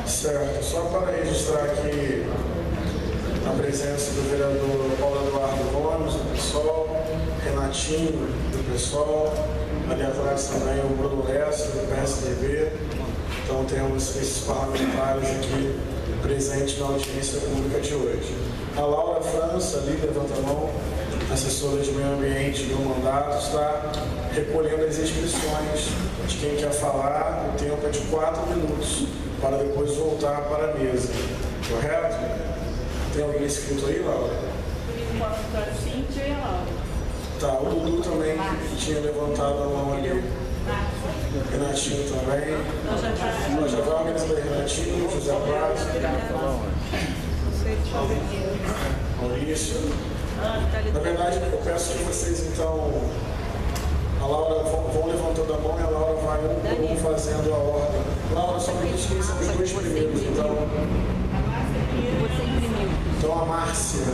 Certo, só para registrar aqui a presença do vereador Paulo Eduardo Gomes, do PSOL, Renatinho, do PSOL, ali atrás também o Bruno Lessa, do PSDB. Então temos esses parlamentares aqui presentes na audiência pública de hoje. A Laura França, ali, levanta a mão, assessora de meio ambiente do mandato, está recolhendo as inscrições de quem quer falar. O tempo é de 4 minutos, para depois voltar para a mesa. Correto? Tem alguém inscrito aí, Laura? Por enquanto, a Cíntia e a Laura. Tá, o Dudu também, que tinha levantado a mão ali. Renatinho também. Nós já vamos aí, Renatinho, José Prado. Maurício. Na verdade, eu peço que vocês, então, a Laura vão levantando a mão e a Laura vai um fazendo a ordem. Laura, só me diz quem são os dois primeiros, então. Então a Márcia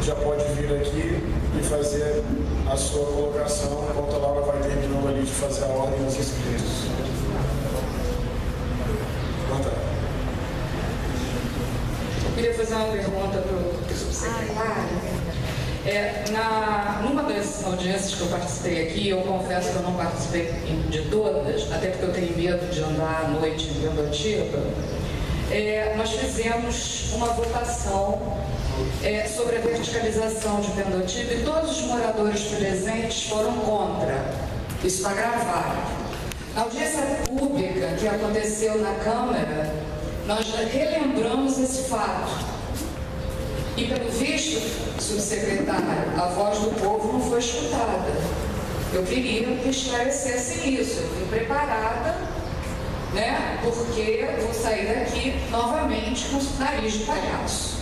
já pode vir aqui e fazer a sua colocação, enquanto a Laura vai terminando ali de fazer a ordem dos inscritos. Eu queria fazer uma pergunta para o subsecretário. Numa das audiências que eu participei aqui, eu confesso que eu não participei de todas, até porque eu tenho medo de andar à noite em Pendotiba. Nós fizemos uma votação sobre a verticalização de Pendotiba e todos os moradores presentes foram contra. Isso está gravado. Na audiência pública que aconteceu na Câmara, nós relembramos esse fato. E, pelo visto, subsecretário, a voz do povo não foi escutada. Eu queria que esclarecesse isso. Eu fui preparada, né? Porque vou sair daqui novamente com o nariz de palhaço.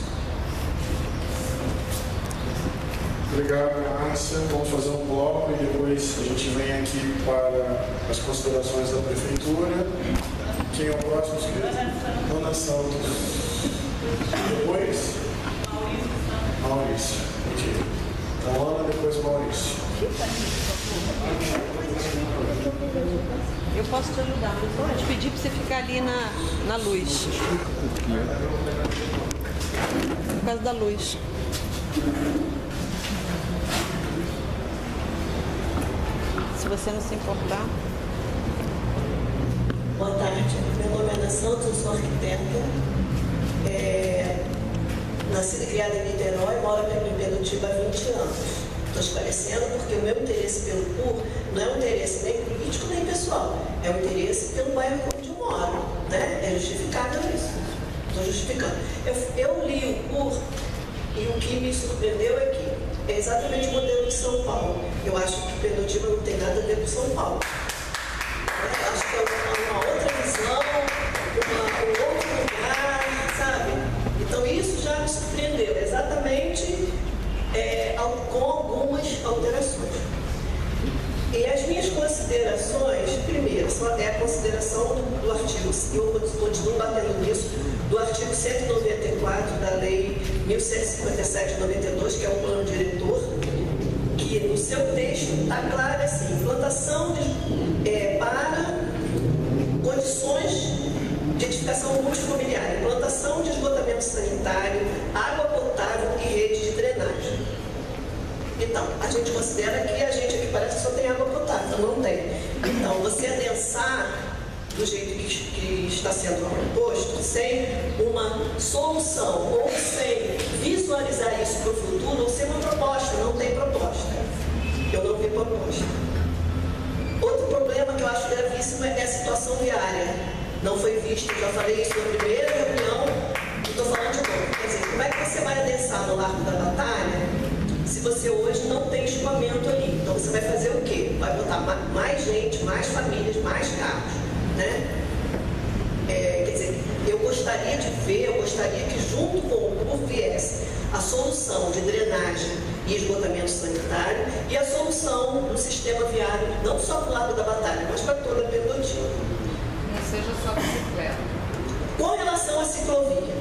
Obrigado, Márcia. Vamos fazer um bloco e depois a gente vem aqui para as considerações da Prefeitura. Quem é o próximo? Ana Santos. Depois? Maurício. Então, Ana, depois Maurício. Eu posso te ajudar, não pode? Pedir para você ficar ali na luz. Por causa da luz. Se você não se importar. Boa tarde, meu nome é Ana Santos, eu sou arquiteta. Nascida e criada em Niterói, moro em Pendotiba há 20 anos. Estou esclarecendo porque o meu interesse pelo PUR não é um interesse nem político nem pessoal, é um interesse pelo bairro onde eu moro, né? É justificado isso. Estou justificando. Eu li o PUR e o que me surpreendeu é que é exatamente o modelo de São Paulo. Eu acho que Pendotiba não tem nada a ver com São Paulo. Eu acho que é uma outra visão, um outro lugar, sabe? Então isso já me surpreendeu, exatamente com algumas alterações. E as minhas considerações, primeiro, é a consideração do artigo, eu continuo batendo nisso, do artigo 194 da Lei 1757 de 92, que é o plano diretor, que no seu texto está claro assim, implantação para condições de edificação multifamiliar, implantação de esgotamento sanitário, água potável e rede de drenagem. Então, a gente considera que a gente aqui parece que só tem água potável, não tem. Então, você adensar do jeito que está sendo proposto, sem uma solução ou sem visualizar isso para o futuro, ou sem uma proposta, não tem proposta. Eu não vi proposta. Outro problema que eu acho gravíssimo é a situação viária. Não foi visto, já falei isso na primeira reunião, e estou falando de novo. Quer dizer, como é que você vai adensar no Largo da Batalha se você hoje não tem escoamento ali? Então você vai fazer o quê? Vai botar mais gente, mais famílias, mais carros, né? Quer dizer, eu gostaria que junto com o PUR viesse a solução de drenagem e esgotamento sanitário e a solução do sistema viário, não só para o Largo da Batalha, mas para toda a Pendotiba. Não seja só bicicleta. Com relação à ciclovia,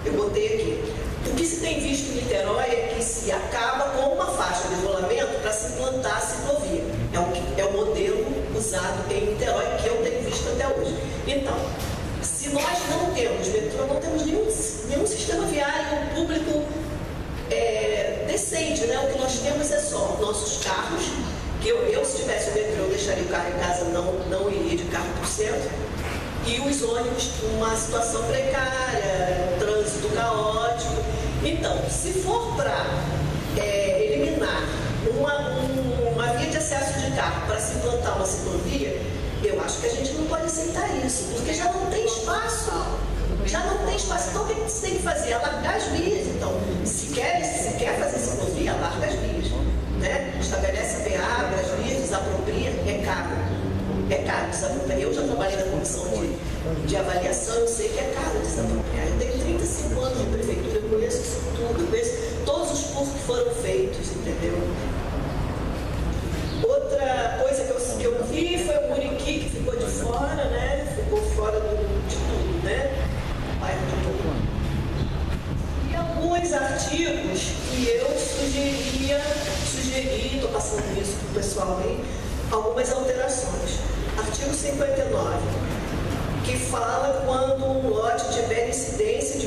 eu botei aqui. O que se tem visto em Niterói é que se acaba com uma faixa de isolamento para se implantar a ciclovia. É o modelo usado em Niterói que eu tenho visto até hoje. Então, se nós não não temos nenhum sistema viário público decente, né? O que nós temos é só nossos carros, que eu se tivesse o metrô, eu deixaria o carro em casa, não iria de carro por centro, e os ônibus numa situação precária, trânsito caótico. Então, se for para eliminar uma via de acesso de carro para se implantar uma ciclovia, eu acho que a gente não pode aceitar isso, porque já não tem espaço. Então, o que você tem que fazer? Alargar as vias. Então, se quer fazer ciclovia, alarga as vias. Né? Estabelece a PA, abre as vias, desapropria, é caro. É caro desapropriar. Eu já trabalhei na comissão de avaliação, eu sei que é caro desapropriar. Eu tenho 35 anos de prefeitura, eu conheço isso tudo, conheço todos os cursos que foram feitos, entendeu? Outra coisa que eu vi foi o Muriqui, que ficou de fora, né? Ficou fora de tudo, né? E alguns artigos que eu sugeri, estou passando isso para o pessoal aí, algumas alterações. Artigo 59, que fala quando um lote tiver incidência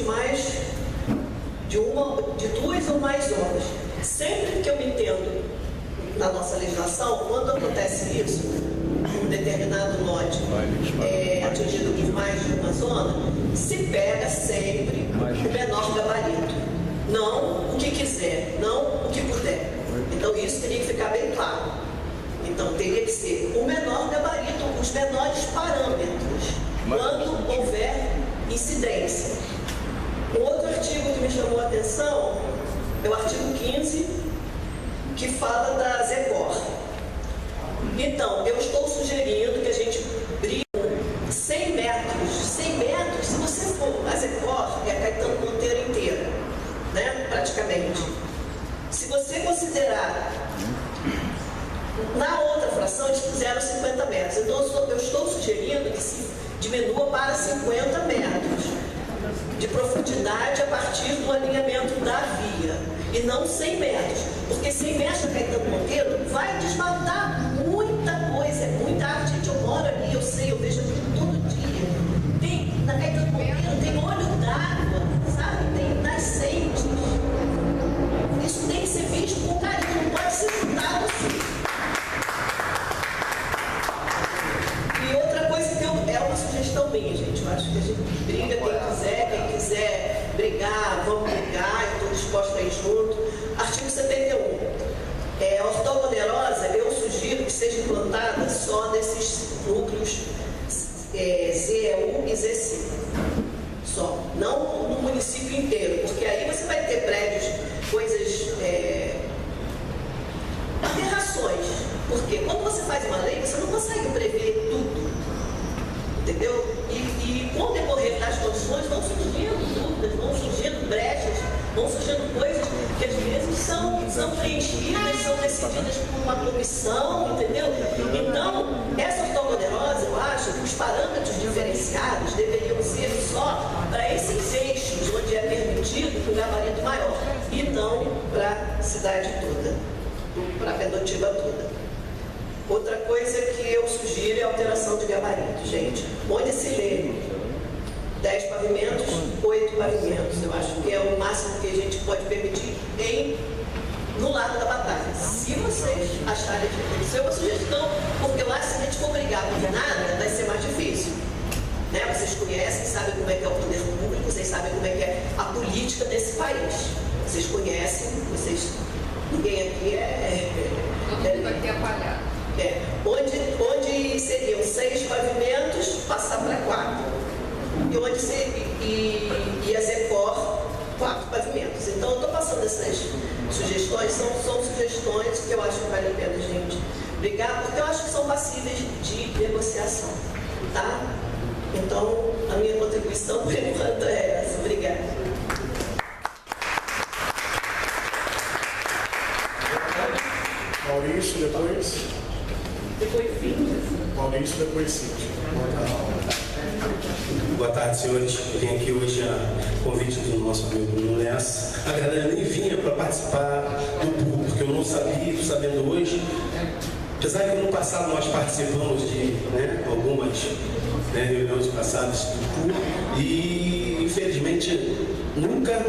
de duas ou mais zonas. Sempre que eu me entendo na nossa legislação, quando acontece isso, um determinado lote atingido por mais de uma zona, se pega sempre o menor gabarito. Não o que quiser, não o que puder. Então isso teria que ficar bem claro. Então teria que ser o menor gabarito, os menores parâmetros, quando houver incidência. Um outro artigo que me chamou a atenção é o artigo 15, que fala da ZECOR. Então, eu estou sugerindo que a gente brigue 100 metros. 100 metros, se você for a ZECOR, é a Caetano Monteiro inteira, né? Praticamente. Se você considerar, na outra fração, eles fizeram 50 metros. Então, eu estou sugerindo que se diminua para 50 metros de profundidade a partir do alinhamento da via. E não 100 metros, porque 100 metros da Caetano Monteiro vai desmatar muita coisa, é muita arte. Gente, eu moro ali, eu sei, eu vejo aquilo todo dia. Na Caetano Monteiro tem olho d'água, sabe? Tem nascentes. Isso tem que ser visto com carinho, não pode ser juntado assim. E outra coisa que é uma sugestão minha, gente, eu acho que a gente briga, quem quiser brigar, vamos brigar, eu estou disposta a ir junto. Artigo 71. A ortogonerosa, eu sugiro que seja implantada só nesses núcleos ZEU e ZC. Só. Não no município inteiro, porque aí você vai ter prédios, coisas, aberrações. Porque quando você faz uma lei, você não consegue prever tudo. Entendeu? E com o decorrer das condições vão surgindo dúvidas, vão surgindo brechas, vão surgindo coisas que às vezes são preenchidas, são decididas por uma comissão, entendeu? Então, essa ortogonerosa, eu acho que os parâmetros diferenciados deveriam ser só para esses eixos onde é permitido um gabarito maior, e não para a cidade toda, para a Pendotiba toda. Outra coisa que eu sugiro é a alteração de gabarito, gente. Onde se lê 10 pavimentos, 8 pavimentos. Eu acho que é o máximo que a gente pode permitir no lado da batalha. Se vocês acharem que isso é uma sugestão, porque eu acho que se a gente for brigar por nada, vai ser mais difícil. Né? Vocês conhecem, sabem como é que é o poder público, vocês sabem como é que é a política desse país. Vocês conhecem, ninguém aqui todo mundo aqui é apalhado. Onde seriam 6 pavimentos, passar para 4. E a ZECOR, 4 pavimentos. Então, eu estou passando essas sugestões, são sugestões que eu acho que vale a pena a gente brigar, porque eu acho que são passíveis de negociação. Tá? Então, a minha contribuição, por enquanto, é essa. Obrigada. Maurício, depois. Maurício, depois Cíntia. Boa tarde, senhores. Eu vim aqui hoje a convite do nosso amigo Bruno Lessa. Na verdade, eu nem vinha para participar do público, porque eu não sabia, estou sabendo hoje. Apesar que no passado nós participamos de algumas reuniões passadas do PUR, e infelizmente nunca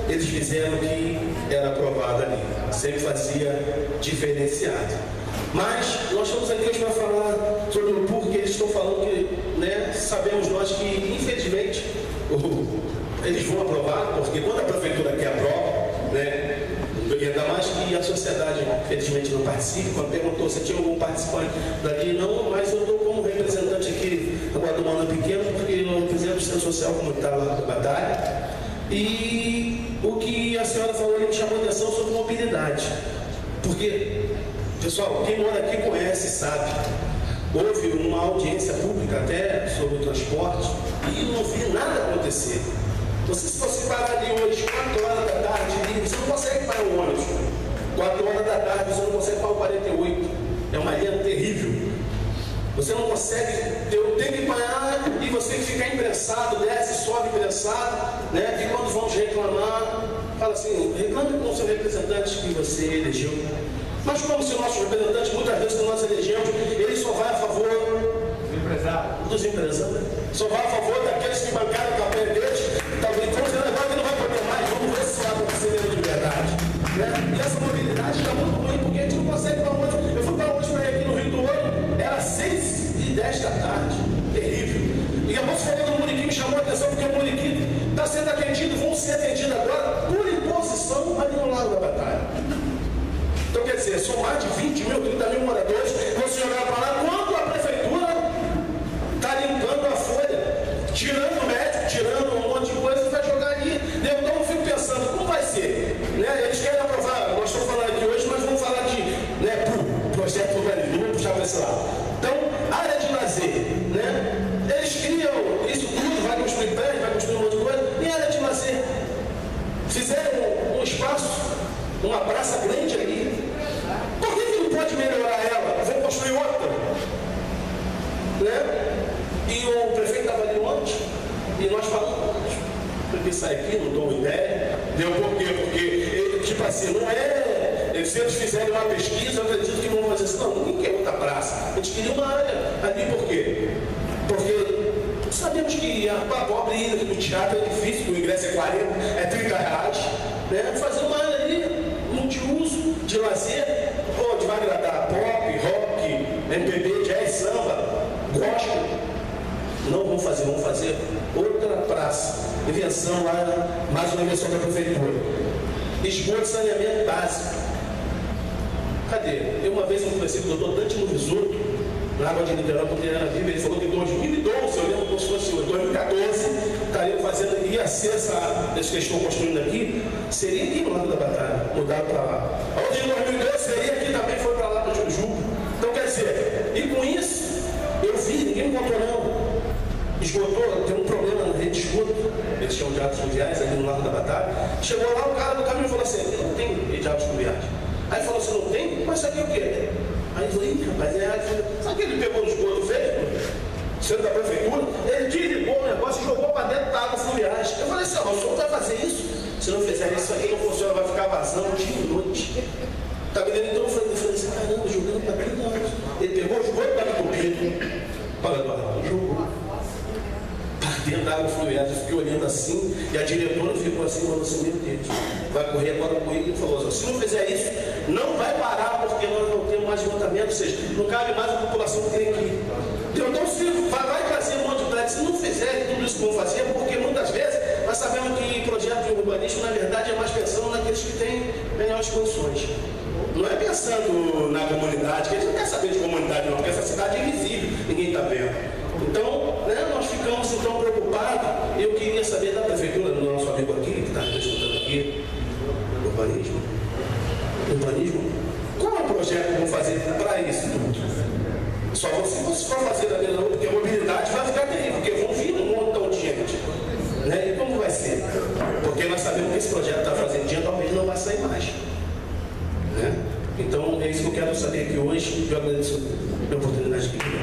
eles fizeram o que era aprovado ali, sempre fazia diferenciado. Mas nós estamos aqui hoje para falar sobre o PUR, que eles estão falando que, né, sabemos nós que infelizmente eles vão aprovar, porque quando a prefeitura quer aprova, né, e ainda mais que a sociedade, infelizmente, não participa. Quando perguntou se tinha algum participante dali, não, mas eu estou como representante aqui agora do Mano Pequeno, porque eu represento o Centro Social Comunitário lá da Batalha. E o que a senhora falou ali me chamou a atenção sobre mobilidade. Porque, pessoal, quem mora aqui conhece, sabe. Houve uma audiência pública até sobre o transporte e não vi nada acontecer. Se você parar ali hoje, 4 horas da tarde, você não consegue parar o ônibus. 4 horas da tarde, você não consegue parar o 48. É uma linha terrível. Você não consegue, tem que parar e você tem que ficar imprensado, desce, sobe imprensado, né? E quando vão te reclamar, fala assim, reclame com o seu representante que você elegeu. Mas como se o nosso representante, muitas vezes que nós elegemos, ele só vai a favor dos empresários, só vai a favor daqueles que bancaram o papel deles. Talvez agora não vai poder mais, vamos ver se vai acontecer mesmo de verdade. Né? E essa mobilidade está muito ruim, porque a gente não consegue para onde. Eu fui para onde para ir aqui no Rio do Ouro, era 6h10 da tarde, terrível. E a moça falando do Muriqui me chamou a atenção, porque o Muriqui está sendo atendido, vão ser atendidos agora por imposição ali no Lago da Batalha. Então quer dizer, são mais de 20 mil, 30 mil moradores, vão se jogar para lá, quando a prefeitura está limpando a folha, tirando o médico, tirando um monte de coisa e vai jogar ali. Então eu fico pensando, como vai ser? Né? Eles querem aprovar, nós estamos falando aqui hoje, mas vamos falar de, né, projeto urbanismo, vamos puxar para esse lado. Então, área de lazer, né? Eles criam isso tudo, vai construir prédio, vai construir um monte de coisa, e área de lazer. Fizeram um espaço, uma praça grande ali. Por que não pode melhorar ela? Vão construir outra? Né? E o prefeito estava ali ontem, e nós falamos, porque sai aqui, não dou uma ideia. Deu por quê? Porque, tipo assim, não é. Se eles fizerem uma pesquisa, eu acredito que vão fazer assim, não, ninguém quer outra praça. A gente queria uma área ali, por quê? Porque sabemos que a pobre ir no teatro é difícil, o ingresso é 40, é 30 reais. Né? Fazer uma área ali, multiuso, de lazer, onde vai agradar pop, rock, MPB, jazz, samba, gospel. Não vão fazer outra praça. Invenção lá, mais uma invenção da prefeitura. Esgoto de saneamento básico. Cadê? Eu uma vez conversei com o doutor Dante Nuvisoto, na água de Niterói, quando ele era vivo, ele falou que em 2012, eu lembro como se fosse hoje, 2014, estariam fazendo, ia ser essa que eles estão construindo aqui, seria aqui no Lago da Batalha, mudaram para lá. A outra em 2012 seria aqui também, foi para lá para Jujuba. Então quer dizer, e com isso, eu vi, ninguém me contou não. Esgotou, tem um problema na rede de esgoto, eles chamam de águas fluviais ali no Lago da Batalha. Chegou lá, o cara do caminho falou assim, não tem rede de águas fluviais. Aí falou assim, não tem? Mas isso aqui é o quê? Aí eu falei, rapaz, é água fluvial. Sabe que ele pegou no esgoto, fez? Centro da prefeitura, ele desligou o negócio e jogou para dentro da água fluviais. Eu falei assim, ó, o senhor vai fazer isso? Se não fizer isso aqui, não funciona, vai ficar vazando dia e noite. Tá me dando então, eu falei assim, caramba, jogando para dentro da água. Ele pegou o esgoto para cobrir. Para Eduardo, jogou. Dentro da água fluvial, eu fiquei olhando assim, e a diretora ficou assim, falando assim, meu Deus, vai correr agora comigo, e falou assim, se não fizer isso, não vai parar, porque nós não temos mais esgotamento, ou seja, não cabe mais a população que tem aqui. Então, se vai trazer um monte de prédio, se não fizer tudo isso que vão fazer, porque muitas vezes nós sabemos que projeto de urbanismo, na verdade, é mais pensando naqueles que têm melhores condições. Não é pensando na comunidade, que eles não querem saber de comunidade, não, porque essa cidade é invisível, ninguém está vendo. Então, né, nós ficamos então preocupados. Eu queria saber da prefeitura, do nosso amigo aqui, que está estudando aqui, urbanismo. Qual é o projeto que vão fazer para isso tudo? Só se você for fazer da mesma, porque a mobilidade vai ficar terrível, porque vão vir um montão de gente. Né? E como vai ser? Porque nós sabemos que esse projeto está fazendo dia, talvez não vai sair mais. Né? Então, é isso que eu quero saber aqui hoje. Eu agradeço a oportunidade que me deu.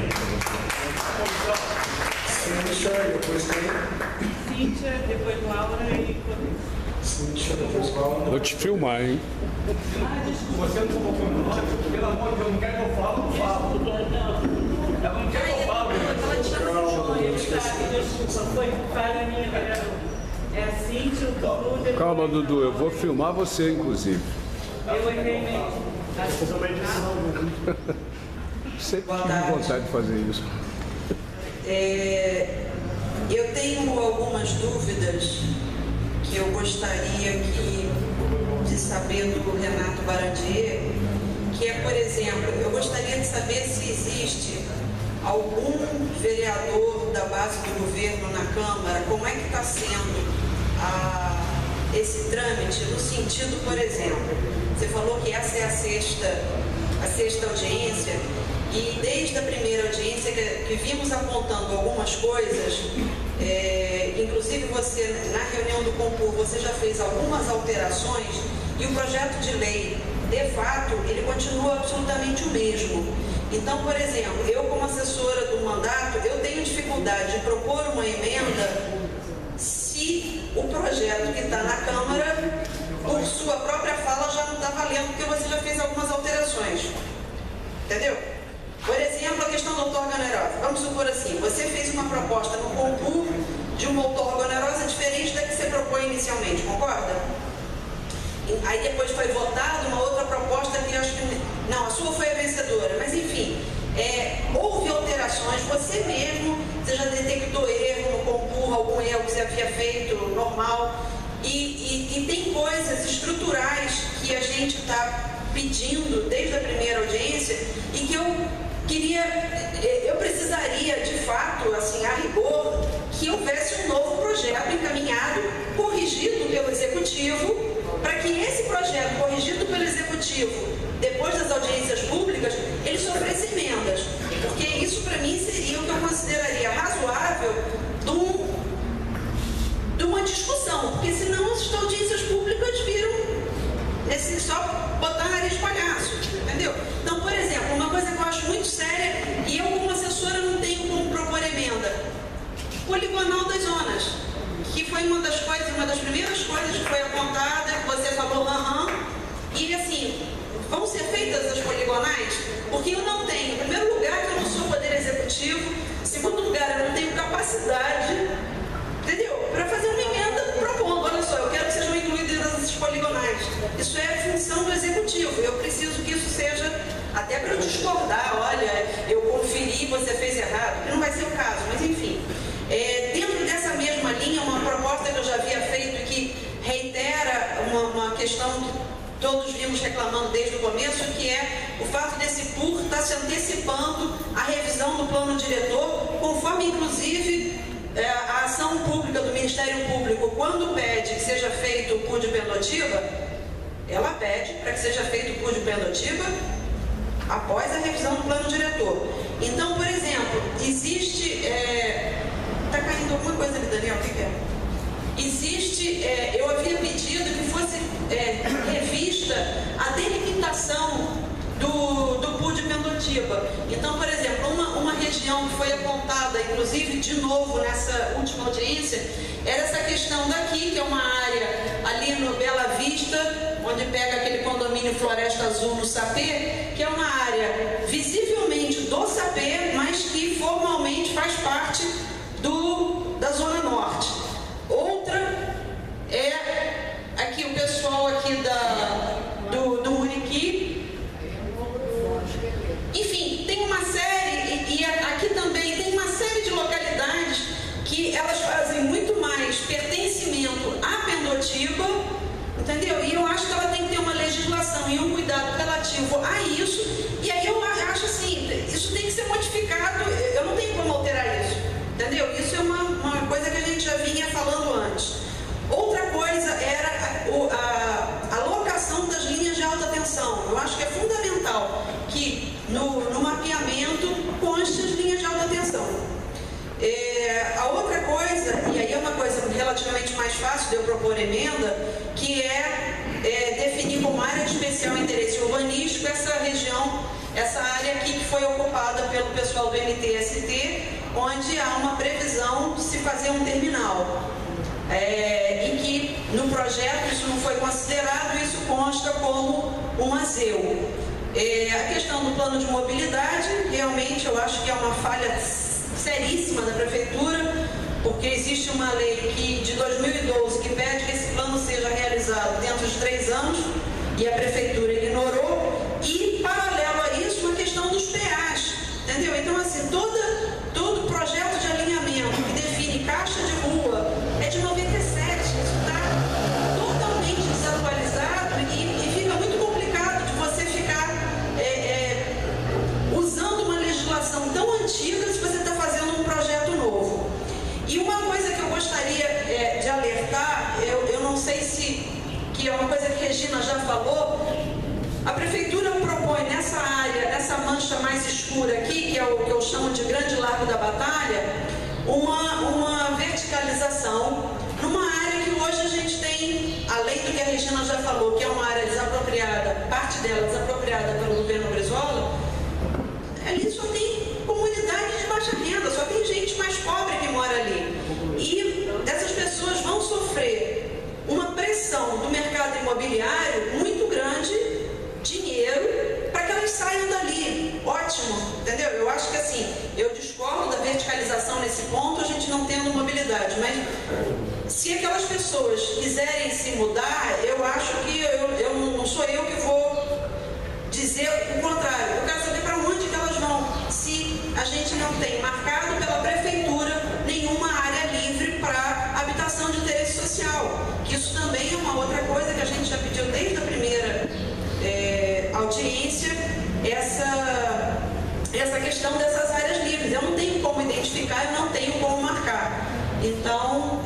Cíntia, depois tem. Cíntia, depois Laura e Rodrigo. Cíntia, depois Laura. Vou te filmar, hein? Você não colocou no nome, pelo amor de Deus, não quer que eu falo, não falo. Ela não quer que eu fale. Calma, Desculpa, foi falha minha, vereador. É a Cíntia, o Dudu... Calma, Dudu, eu vou filmar você, inclusive. Eu errei mesmo. Sempre tive vontade de fazer isso. Eu tenho algumas dúvidas que eu gostaria de saber do Renato Barandier, que é, por exemplo, eu gostaria de saber se existe algum vereador da base do governo na Câmara, como é que está sendo esse trâmite, no sentido, por exemplo, você falou que essa é a sexta audiência, e desde a primeira audiência que vimos apontando algumas coisas, inclusive você, na reunião do Compur, você já fez algumas alterações, e o projeto de lei, de fato, ele continua absolutamente o mesmo. Então, por exemplo, eu como assessora do mandato, eu tenho dificuldade de propor uma emenda se o projeto que está na Câmara, por sua própria fala, já não está valendo, porque você já fez algumas alterações. Entendeu? Por exemplo, a questão da outorga onerosa. Vamos supor assim, você fez uma proposta no Compur de uma outorga onerosa diferente da que você propõe inicialmente, concorda? Aí depois foi votada uma outra proposta que eu acho que... Não, a sua foi a vencedora, mas enfim, houve alterações, você mesmo, você já detectou erro no Compur, algum erro que você havia feito, normal, e tem coisas estruturais que a gente está pedindo desde a primeira audiência e que eu precisaria, de fato, assim, a rigor, que houvesse um novo projeto encaminhado, corrigido pelo Executivo, para que esse projeto, corrigido pelo Executivo, depois das audiências públicas, ele sofresse emendas. Porque isso, para mim, seria o que eu consideraria razoável de uma discussão. Porque senão as audiências públicas viram só botar nariz de palhaço, entendeu? Então, por exemplo, uma coisa que eu acho muito séria, e eu como assessora não tenho como propor emenda, poligonal das zonas, que foi uma das primeiras coisas que foi apontada, que você falou, e assim, vão ser feitas as poligonais, porque eu não tenho, em primeiro lugar, que eu não sou poder executivo, em segundo lugar, eu não tenho capacidade, entendeu? Para fazer uma emenda propondo, olha só, eu quero que sejam incluídas essas poligonais. Isso é função do executivo, eu preciso que isso seja, até para eu discordar, olha, eu conferi, você fez errado, que não vai ser o caso, mas enfim. Dentro dessa mesma linha, uma proposta que eu já havia feito e que reitera uma questão que todos vimos reclamando desde o começo, que é o fato desse PUR estar se antecipando a revisão do plano diretor, conforme inclusive a ação pública do Ministério Público, quando pede que seja feito o PUR de pendotiba, ela pede para que seja feito o PUR de pendotiba após a revisão do plano diretor. Então, por exemplo, existe... Está caindo alguma coisa ali, Daniel, o que é? Existe, eu havia pedido que fosse revista a delimitação do PUR de pendotiba. Então, por exemplo, uma região que foi apontada, inclusive, de novo, nessa última audiência, era essa questão daqui, que é uma área ali no Bela Vista, onde pega aquele condomínio Floresta Azul no Sapê, que é uma área visivelmente do Sapê, mas que formalmente faz parte da Zona Norte. Outra é aqui o pessoal aqui do Muriqui. Enfim, tem uma série, e aqui também tem uma série de localidades que elas fazem muito mais pertencimento à pendotiba, entendeu? E eu acho que ela tem que ter uma legislação e um cuidado relativo a isso, e aí eu acho assim, isso tem que ser modificado, eu não tenho como alterar isso, entendeu? Isso é uma coisa que a gente já vinha falando antes. Outra coisa era a locação das linhas de alta tensão. Eu acho que é fundamental que no mapeamento conste as linhas de alta tensão. A outra coisa, e aí é uma coisa relativamente mais fácil de eu propor emenda, que é definir como área de especial interesse urbanístico essa região, essa área aqui que foi ocupada pelo pessoal do MTST, onde há uma previsão de se fazer um terminal. E que no projeto isso não foi considerado, isso consta como um ASEU. A questão do plano de mobilidade, realmente eu acho que é uma falha seríssima da Prefeitura, porque existe uma lei de 2012 que pede que esse plano seja realizado dentro de 3 anos, e a Prefeitura ignorou, e, paralelo a isso, a questão dos PAs, entendeu? Então, assim, todo projeto de alinhamento que define caixa de rua é de 97, isso está totalmente desatualizado e fica muito complicado de você ficar usando uma legislação tão antiga se você está fazendo um projeto novo. E uma coisa que eu gostaria de alertar, eu não sei se, que é uma coisa que a Regina já falou, a Prefeitura propõe nessa área, nessa mancha mais escura aqui, que é o que eu chamo de Grande Largo da Batalha, uma verticalização numa área que hoje a gente tem, além do que a Regina já falou, que é uma área desapropriada, parte dela desapropriada pelo governo Brizola, ali só tem comunidade de baixa renda, só tem gente mais pobre que mora ali. E essas pessoas vão sofrer uma pressão do mercado imobiliário muito grande, dinheiro, para que elas saiam dali. Ótimo, entendeu? Eu acho que assim, eu discordo da verticalização nesse ponto, a gente não tendo mobilidade, mas se aquelas pessoas quiserem se mudar, eu acho que não sou eu que vou dizer o contrário. Eu quero saber para onde que elas vão, se a gente não tem marcado pela Prefeitura nenhuma área livre para habitação de interesse social. Isso também é uma outra coisa que a gente já pediu desde a primeira audiência, essa questão dessas áreas livres. Eu não tenho como identificar, eu não tenho como marcar. Então,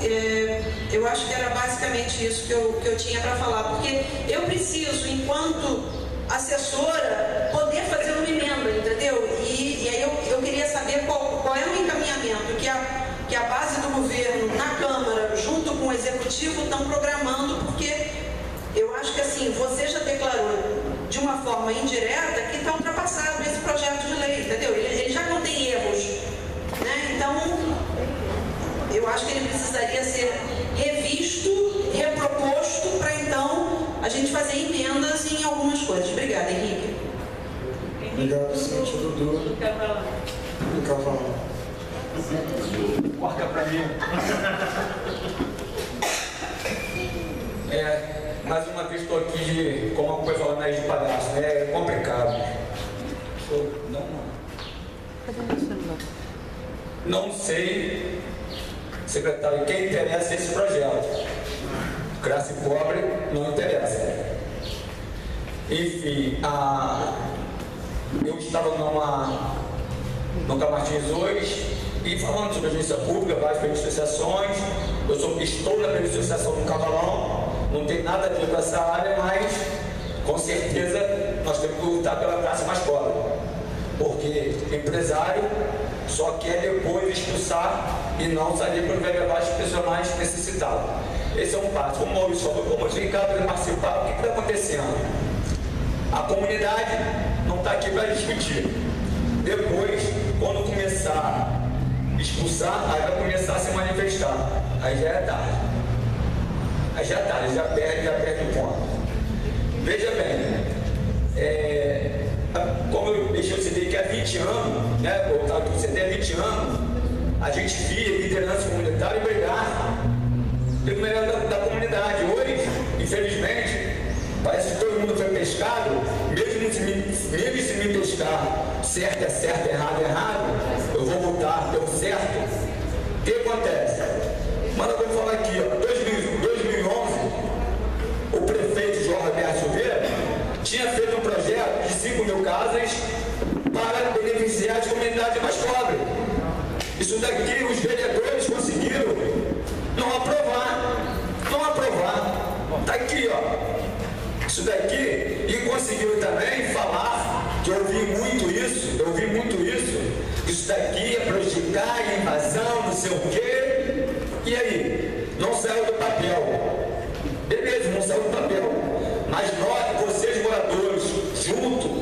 eu acho que era basicamente isso que eu tinha para falar, porque eu preciso, enquanto assessora, poder fazer uma emenda, entendeu? E aí eu queria saber qual é o encaminhamento que a base do governo, na Câmara, junto com o Executivo, estão programando, porque eu acho que assim, você já declarou de uma forma indireta que está ultrapassado esse projeto de lei, entendeu? Ele já contém erros, né? Então, eu acho que ele precisaria ser revisto, reproposto, para então a gente fazer emendas em algumas coisas. Obrigada, Henrique. Obrigado, Cíntia, Dudu. Cavalo. Corta pra mim. Mais uma vez estou aqui, como uma coisa lá de palhaço, né? É complicado. Não sei, secretário, quem interessa esse projeto. Classe pobre não interessa. Enfim, eu estava no Camartins hoje e falando sobre a agência pública, várias beneficiações. Estou na beneficiação do Cavalão, não tem nada a ver com essa área, mas com certeza nós temos que lutar pela classe mais pobre, porque empresário só quer depois expulsar e não saber para levar as pessoas mais necessitadas. Esse é um passo. Como o Maurício falou, como vem cá para participar, o que está acontecendo? A comunidade não está aqui para discutir. Depois, quando começar a expulsar, aí vai começar a se manifestar. Aí já é tarde. Aí já é tarde, já perde o ponto. Veja bem, como eu deixei o CD que há 20 anos, né? Voltar do CD há 20 anos, a gente via liderança comunitária brigar pelo melhor da comunidade. Hoje, infelizmente, parece que todo mundo foi pescado, mesmo se me pescar certo é certo, errado é errado, eu vou votar pelo certo. O que acontece? Mas eu vou falar aqui, ó, 2011, o prefeito João Roberto Silveira tinha feito um projeto de 5 mil casas para beneficiar as comunidades mais pobres. Isso daqui os vereadores conseguiram não aprovar. Está aqui, ó. Isso daqui, e conseguiram também falar, que eu ouvi muito isso, isso daqui é prejudicar a invasão, não sei o quê. E aí? Não saiu do papel. Beleza, não saiu do papel. Mas nós, vocês moradores, junto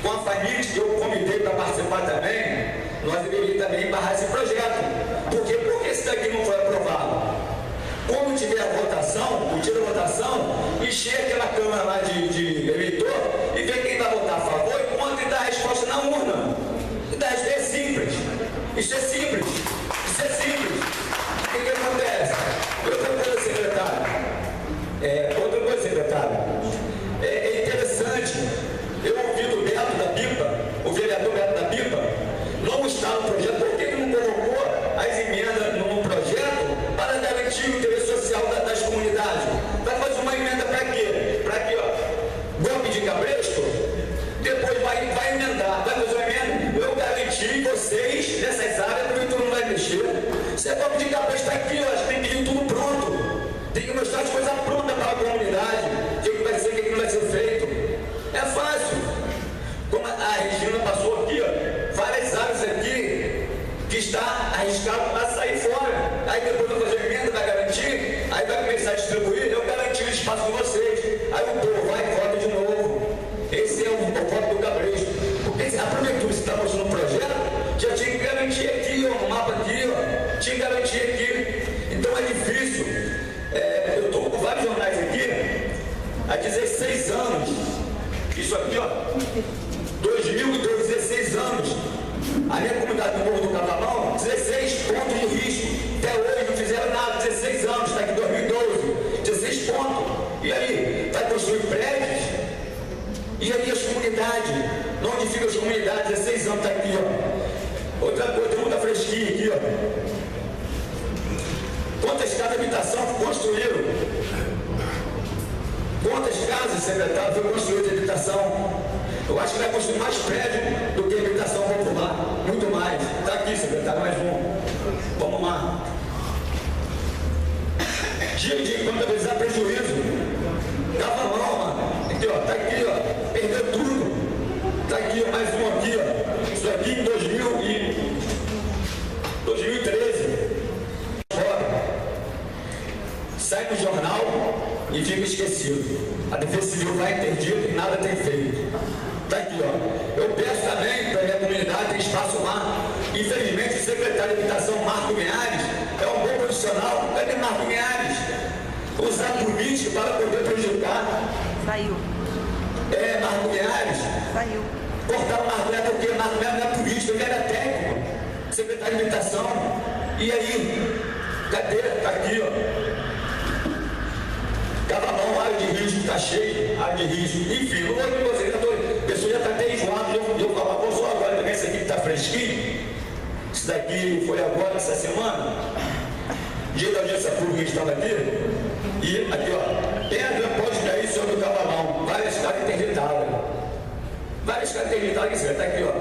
com a família que eu convidei para participar também, nós deveríamos também barrar esse projeto. Por que esse daqui não foi aprovado? Quando tiver a votação, o dia da votação, encher aquela câmara lá de eleitor e ver quem vai votar a favor e contra e dar a resposta na urna. É simples. Isso é simples. garantir o interesse social das comunidades. Vai fazer uma emenda para quê? Para quê, ó? Golpe de cabresto? Depois vai emendar, vai fazer uma emenda. Eu garanti vocês nessas áreas, porque tu não vai mexer. Se é golpe de cabresto, está aqui, ó, tem que pedir tudo pronto. Tem que mostrar as coisas prontas para a comunidade. O que vai ser, o que não vai ser feito. É fácil. Como a Regina passou aqui, ó, várias áreas aqui que está arriscado a sair fora. Aí depois vai fazer emenda, vai garantir, aí vai começar a distribuir, eu garanti o espaço de vocês. Aí o povo vai e vota de novo. Esse é o voto do cabresto. Porque a prefeitura, se está mostrando um projeto, já tinha que garantir aqui, ó, um mapa aqui, ó, tinha que garantir aqui. Então é difícil. Eu estou com vários jornais aqui, há 16 anos. Isso aqui, ó, 2002, 16 anos. A minha comunidade do Morro do Cavamão, 16 pontos de risco. Até hoje não fizeram nada, 16 anos, está aqui em 2012, 16 pontos. E aí, vai construir prédios? E aí as comunidades? Onde ficam as comunidades? 16 anos, está aqui, ó. Outra coisa, muita fresquinha aqui, ó. Quantas casas de habitação construíram? Quantas casas, secretário, foi construída de habitação? Eu acho que vai construir mais prédio do que habitação popular. Muito mais. Está aqui, secretário, mais um. Vamos lá. Dia contabilizar prejuízo. Dava mal, mano. Aqui, ó. Está aqui, ó. Perdeu tudo. Está aqui, ó. Mais um aqui, ó. Isso aqui em 2013. Sai no jornal e fica esquecido. A Defesa Civil vai interdita e nada tem feito. Está aqui, ó. Eu peço também para a minha comunidade, tem espaço lá. Infelizmente, o secretário de Habitação, Marco Guiares, é um bom profissional. Cadê Marco Guiares? Usar política para poder prejudicar. Saiu. Marco Guiares. Saiu. Cortar o Marco Guiares porque Marco Guiares não é político, ele era técnico. Secretário de Habitação. E aí? Cadê? Está aqui, ó. Cavamão, área de risco, está cheio, área de risco. Enfim, não vou dizer vocês, a pessoa já está até enjoada, eu falar, vou só agora também, esse aqui está fresquinho. Isso daqui foi agora, essa semana. Dia da audiência pública que estava aqui. E aqui, ó, pedra pode cair sobre o Cavamão. Várias casas interditadas. Várias casas interditadas, está aqui, ó.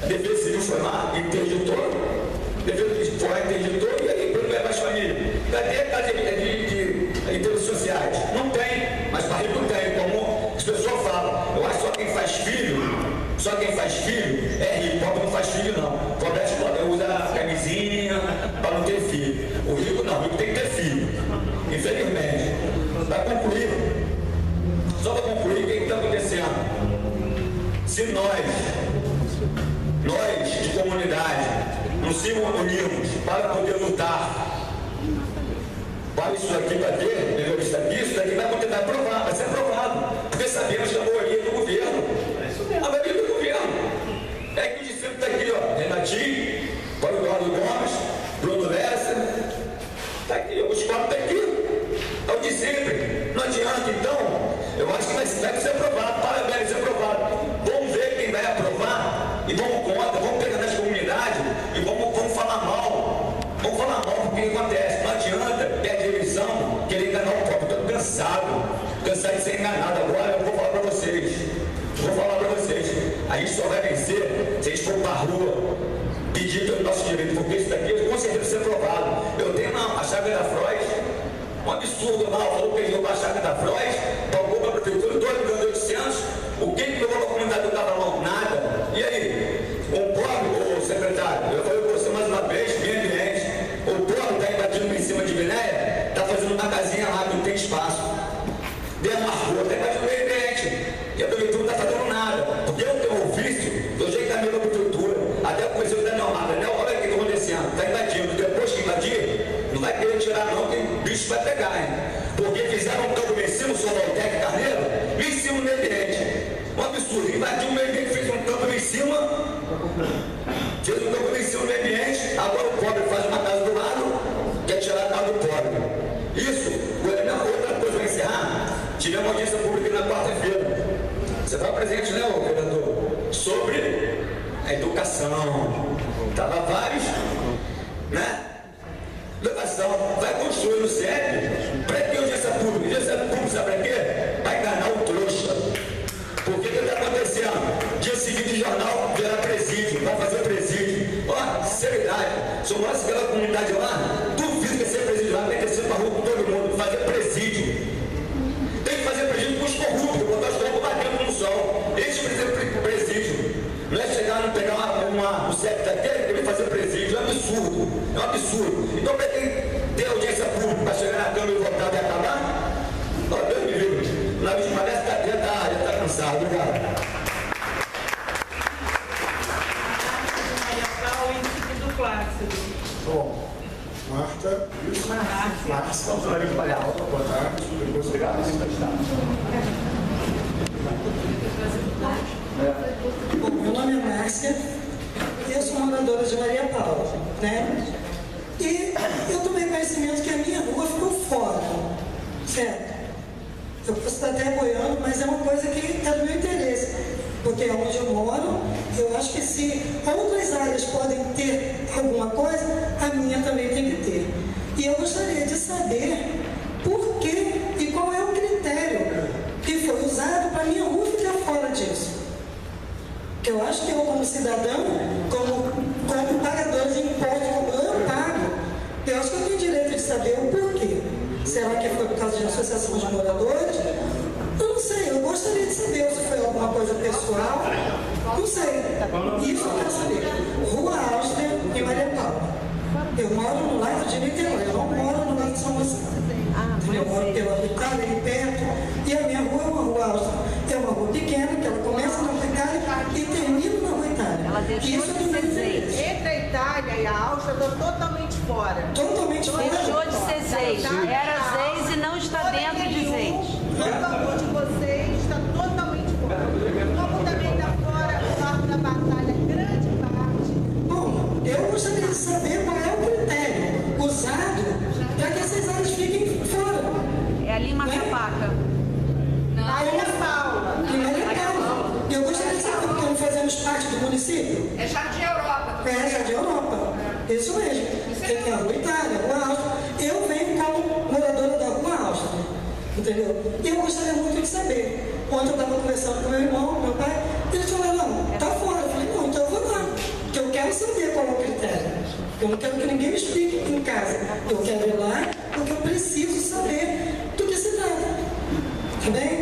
A Defesa Civil foi lá, interditou. A Defesa Civil foi lá, interditou. E aí, quando vai para as famílias? Cadê a casa de interesses sociais? Não tem, mas para rico tem, como as pessoas falam. Eu acho que só quem faz filho é rico, pobre não faz filho não. Pobre usa camisinha para não ter filho. O rico não, o rico tem que ter filho. Infelizmente. Para concluir, só para concluir, o que está acontecendo? Se nós de comunidade, nos unirmos para poder lutar para isso aqui, para ter, melhor isso daqui vai tentar provar, vai ser aprovado. Porque sabemos que a maioria do governo, a maioria do governo, é que o discípulo está aqui, ó, Renatinho, Paulo Eduardo Gomes, Bruno Lessa, está aqui, os quatro estão aqui, é o de sempre. Não adianta, então, eu acho que vai ser aprovado, parabéns, vai ser aprovado. Vamos ver quem vai aprovar e vamos contra, vamos pegar nas comunidades e vamos falar mal. Vamos falar mal porque o que acontece? Não adianta perde a eleição, querer enganar o próprio. Estou cansado de ser enganado. Agora eu vou falar para vocês. A gente só vai vencer se a gente for para a rua pedir pelo nosso direito, porque isso daqui com certeza vai ser aprovado. Eu tenho a chave da Freud, um absurdo lá, falou que ele jogou a chave da Freud, pagou para a prefeitura 2.800.000. O que levou para a comunidade do Cavamão? Nada. E aí? O pobre, ô secretário, eu falei para você mais uma vez, meio ambiente, o pobre está invadindo em cima de Vinéia, está fazendo uma casinha lá que não tem espaço. Demarcou, está invadindo o meio ambiente. E a prefeitura não está fazendo nada. Porque eu tenho um ofício, eu já encaminhei para a prefeitura, até o conselho da Neomar, né? Olha o que está acontecendo, está invadindo. Depois que invadir, não vai querer tirar não, que o bicho vai pegar, hein? Porque fizeram um campo em cima, o São Valtec Carneiro, em cima do meio ambiente. Um absurdo, invadiu o meio ambiente, fez um campo em cima, do meio ambiente, agora o pobre faz uma casa do lado, quer tirar a casa do pobre. Isso, outra coisa, para encerrar, tivemos audiência pública na quarta-feira. Você estava presente, né, vereador? Sobre a educação. Estava vários, né? Educação. sonho no CEP, para que audiência pública? Audiência pública, sabe para quê? Para enganar o trouxa. Porque o que está acontecendo? Dia seguinte o jornal virar presídio, vai fazer presídio. Ó, seriedade. Se eu morasse naquela comunidade lá, duvido que ia ser presídio lá, tem que ser para rua com todo mundo, fazer presídio. Tem que fazer presídio com os corruptos, botar os troncos batendo no sol. Esse presídio. Não é chegar e pegar um CEP daquele que vem fazer presídio. É um absurdo. É um absurdo. Então, para quem ter audiência pública para chegar na Câmara e votar e acabar, ó, Deus me livre. Na vez parece que já está cansado. Obrigado. Bom, Marta. Márcia. Boa tarde. Depois obrigado. Bom, meu nome é Márcia e eu sou moradora de Maria Paula, né? E eu tomei conhecimento que a minha rua ficou fora, certo? Eu posso estar até apoiando, mas é uma coisa que é do meu interesse, porque é onde eu moro, eu acho que se outras áreas podem ter alguma coisa, a minha também tem que ter. E eu gostaria de saber por que e qual é o critério que foi usado para a minha rua ficar fora disso. Que eu acho que eu, como cidadão, como pagador de impostos, como eu pago, eu acho que eu tenho direito de saber o porquê. Será que foi por causa de associação de moradores? Eu não sei, eu gostaria de saber se foi alguma coisa pessoal. Não sei. Isso eu quero saber. Rua Áustria, em Maria Paula. Eu moro no lado de Niterói, eu não moro no lado de São Gonçalo. Eu moro pela Vitória, ali perto, e a minha rua é uma rua Áustria. É uma rua pequena, que ela começa na Rua Itália e termina na Rua Itália. Ela deixou isso de ser Zeis. Entre a Itália e a Áustria, estou totalmente fora. Totalmente fora. Deixou de ser Zeis. Era Zeis e não está dentro de Zeis. O favor de vocês está totalmente fora. Como também está fora o Largo da Batalha, grande parte. Bom, eu gostaria de saber qual é o critério usado para que essas áreas fiquem fora. É ali em Macapaca. Maria Paula. Em Maria Paula. Eu gostaria de saber porque não fazemos parte do município. É Jardim Europa. É, Jardim Europa. Isso mesmo. Tem a Rua Itália, a Rua Áustria. Eu venho como moradora da Rua Áustria. Entendeu? E eu gostaria muito de saber. Ontem eu estava conversando com meu irmão, meu pai, ele falou, não, tá fora. Eu falei, não, então eu vou lá. Porque eu quero saber qual é o critério. Eu não quero que ninguém me explique em casa. Eu quero ir lá porque eu preciso saber do que se trata. Tá bem?